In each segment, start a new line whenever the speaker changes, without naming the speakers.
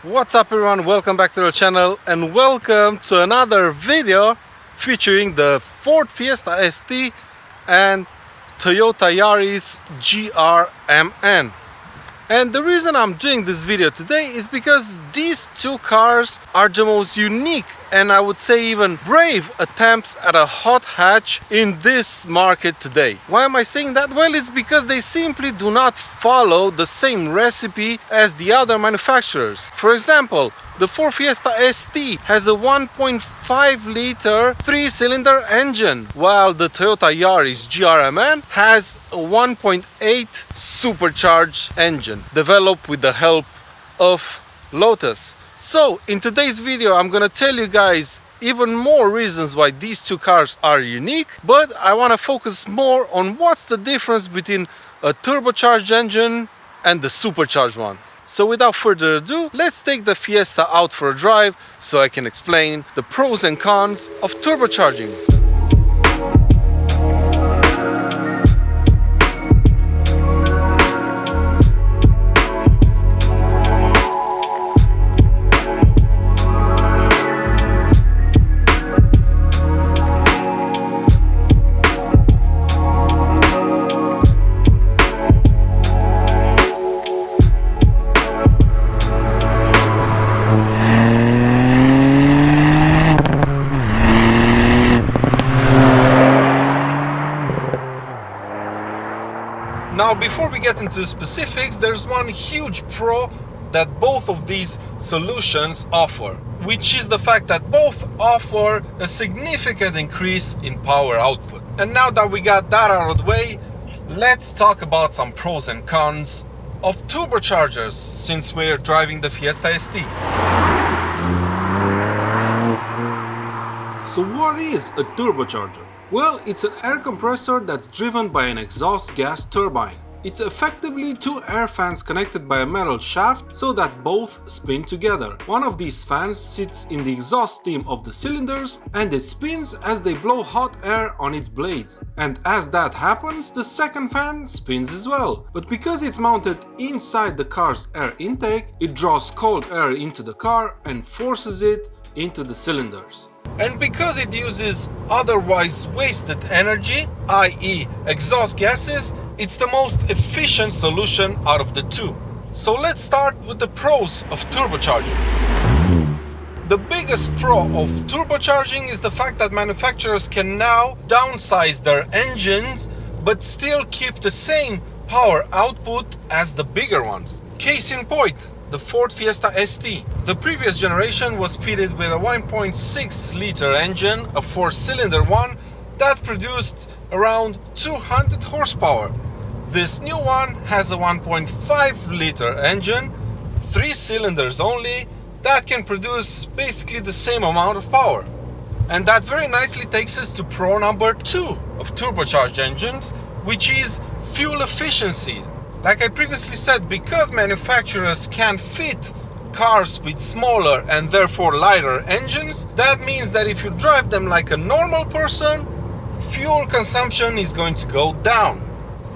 What's up everyone, welcome back to the channel and welcome to another video featuring the Ford Fiesta ST and Toyota Yaris GR-MN. And the reason I'm doing this video today is because these two cars are the most unique and I would say even brave attempts at a hot hatch in this market today. Why am I saying that? Well, it's because they simply do not follow the same recipe as the other manufacturers. For example, the Ford Fiesta ST has a 1.5 liter 3-cylinder engine, while the Toyota Yaris GR-MN has a 1.8 supercharged engine developed with the help of Lotus. So in today's video I'm gonna tell you guys even more reasons why these two cars are unique, but I want to focus more on what's the difference between a turbocharged engine and the supercharged one. So without further ado, let's take the Fiesta out for a drive so I can explain the pros and cons of turbocharging. Now, before we get into the specifics, there's one huge pro that both of these solutions offer, which is the fact that both offer a significant increase in power output. And now that we got that out of the way, let's talk about some pros and cons of turbochargers since we're driving the Fiesta ST. So what is a turbocharger? Well, it's an air compressor that's driven by an exhaust gas turbine. It's effectively two air fans connected by a metal shaft so that both spin together. One of these fans sits in the exhaust stream of the cylinders and it spins as they blow hot air on its blades. And as that happens, the second fan spins as well. But because it's mounted inside the car's air intake, it draws cold air into the car and forces it into the cylinders. And because it uses otherwise wasted energy, i.e. exhaust gases, it's the most efficient solution out of the two. So let's start with the pros of turbocharging. The biggest pro of turbocharging is the fact that manufacturers can now downsize their engines but still keep the same power output as the bigger ones. Case in point, the Ford Fiesta ST. The previous generation was fitted with a 1.6 liter engine, a 4-cylinder one that produced around 200 horsepower. This new one has a 1.5 liter engine, 3 cylinders only, that can produce basically the same amount of power. And that very nicely takes us to pro number 2 of turbocharged engines, which is fuel efficiency. Like I previously said, because manufacturers can fit cars with smaller and therefore lighter engines, that means that if you drive them like a normal person, fuel consumption is going to go down.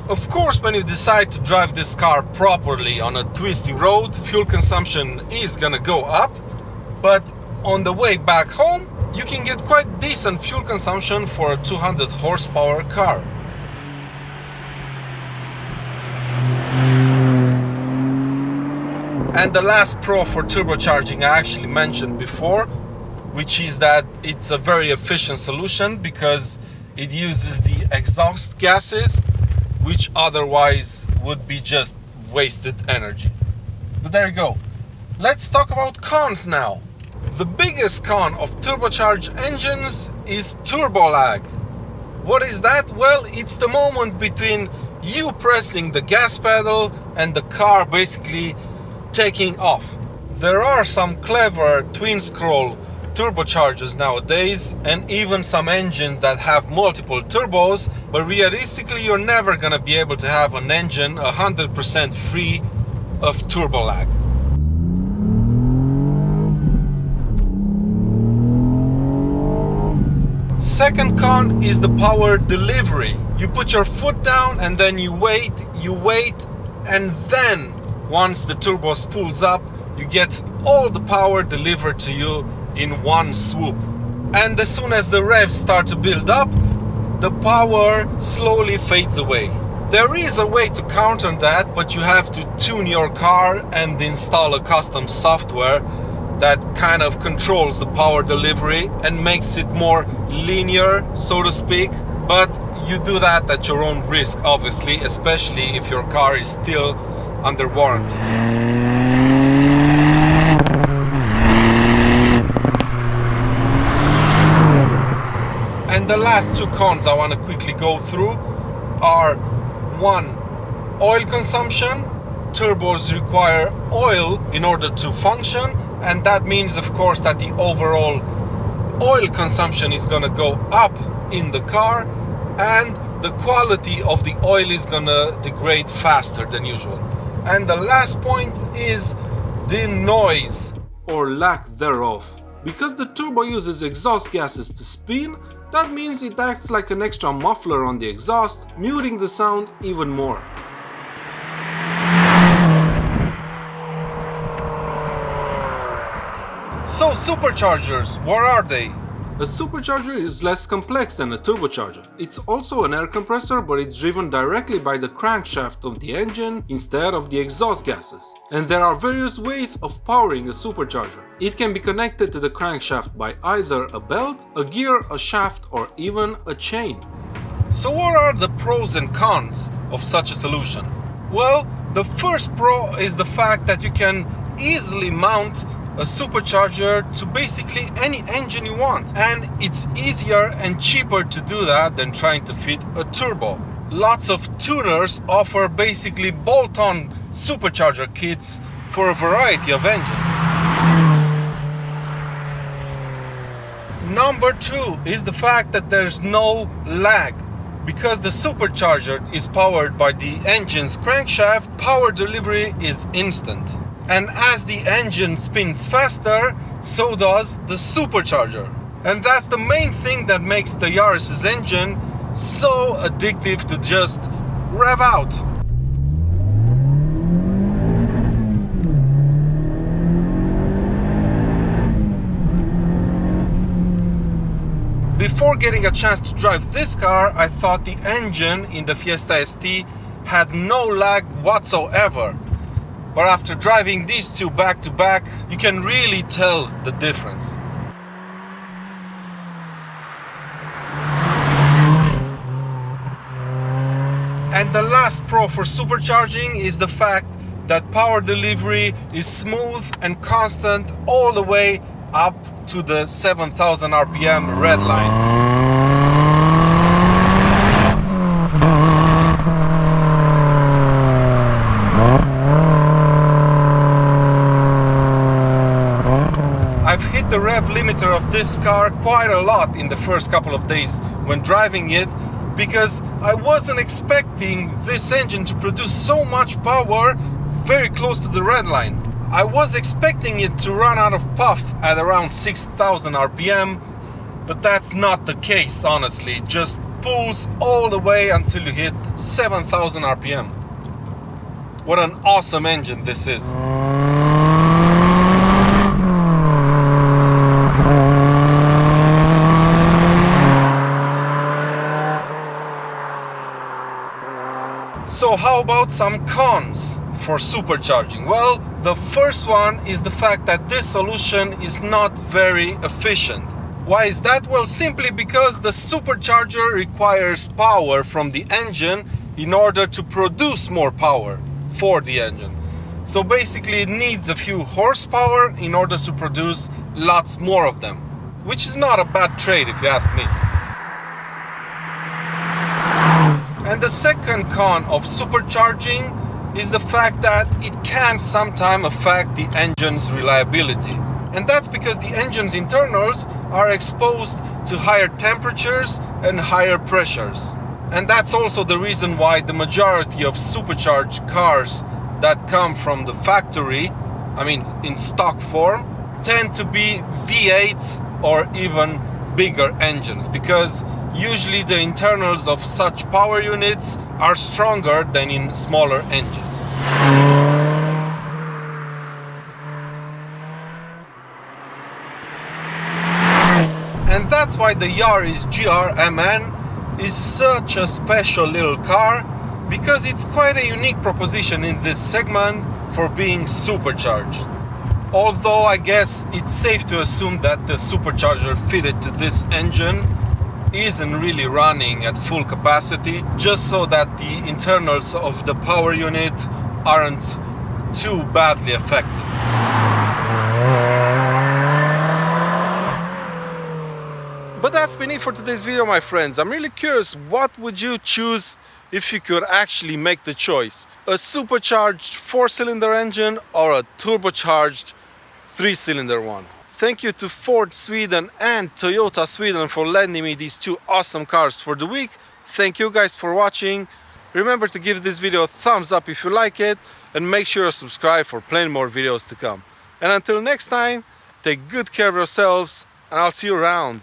Of course, when you decide to drive this car properly on a twisty road, fuel consumption is gonna go up, but on the way back home, you can get quite decent fuel consumption for a 200 horsepower car. And the last pro for turbocharging I actually mentioned before, which is that it's a very efficient solution because it uses the exhaust gases, which otherwise would be just wasted energy. But there you go. Let's talk about cons now. The biggest con of turbocharged engines is turbo lag. What is that? Well, it's the moment between you pressing the gas pedal and the car basically taking off. There are some clever twin scroll turbochargers nowadays and even some engines that have multiple turbos, but realistically you're never gonna be able to have an engine 100% free of turbo lag. Second con is the power delivery. You put your foot down and then you wait, and then once the turbo spools up, you get all the power delivered to you in one swoop. And as soon as the revs start to build up, the power slowly fades away. There is a way to counter that, but you have to tune your car and install a custom software that kind of controls the power delivery and makes it more linear, so to speak. But you do that at your own risk, obviously, especially if your car is still under warranty. And the last two cons I want to quickly go through are: 1. Oil consumption. Turbos require oil in order to function, and that means, of course, that the overall oil consumption is gonna go up in the car, and the quality of the oil is gonna degrade faster than usual. And the last point is the noise, or lack thereof. Because the turbo uses exhaust gases to spin, that means it acts like an extra muffler on the exhaust, muting the sound even more. So superchargers, what are they? A supercharger is less complex than a turbocharger. It's also an air compressor, but it's driven directly by the crankshaft of the engine instead of the exhaust gases. And there are various ways of powering a supercharger. It can be connected to the crankshaft by either a belt, a gear, a shaft, or even a chain. So what are the pros and cons of such a solution? Well, the first pro is the fact that you can easily mount a supercharger to basically any engine you want, and it's easier and cheaper to do that than trying to fit a turbo. Lots of tuners offer basically bolt-on supercharger kits for a variety of engines. Number 2 is the fact that there's no lag. Because the supercharger is powered by the engine's crankshaft, power delivery is instant. And as the engine spins faster, so does the supercharger. And that's the main thing that makes the Yaris's engine so addictive to just rev out. Before getting a chance to drive this car, I thought the engine in the Fiesta ST had no lag whatsoever. But after driving these two back to back, you can really tell the difference. And the last pro for supercharging is the fact that power delivery is smooth and constant all the way up to the 7,000 RPM red line. I've hit the rev limiter of this car quite a lot in the first couple of days when driving it, because I wasn't expecting this engine to produce so much power very close to the red line. I was expecting it to run out of puff at around 6,000 RPM, but that's not the case, honestly. It just pulls all the way until you hit 7,000 RPM. What an awesome engine this is. So how about some cons for supercharging? Well, the first one is the fact that this solution is not very efficient. Why is that? Well, simply because the supercharger requires power from the engine in order to produce more power for the engine. So basically it needs a few horsepower in order to produce lots more of them, which is not a bad trade if you ask me. And the second con of supercharging is the fact that it can sometimes affect the engine's reliability. And that's because the engine's internals are exposed to higher temperatures and higher pressures. And that's also the reason why the majority of supercharged cars that come from the factory, in stock form, tend to be V8s or even bigger engines, because usually the internals of such power units are stronger than in smaller engines. that's why the Yaris GR-MN is such a special little car, because it's quite a unique proposition in this segment for being supercharged. Although I guess it's safe to assume that the supercharger fitted to this engine isn't really running at full capacity, just so that the internals of the power unit aren't too badly affected. But that's been it for today's video, my friends. I'm really curious, what would you choose if you could actually make the choice? A supercharged 4-cylinder engine or a turbocharged 3-cylinder one? Thank you to Ford Sweden and Toyota Sweden for lending me these two awesome cars for the week. Thank you guys for watching. Remember to give this video a thumbs up if you like it, and make sure to subscribe for plenty more videos to come. And until next time, take good care of yourselves, and I'll see you around.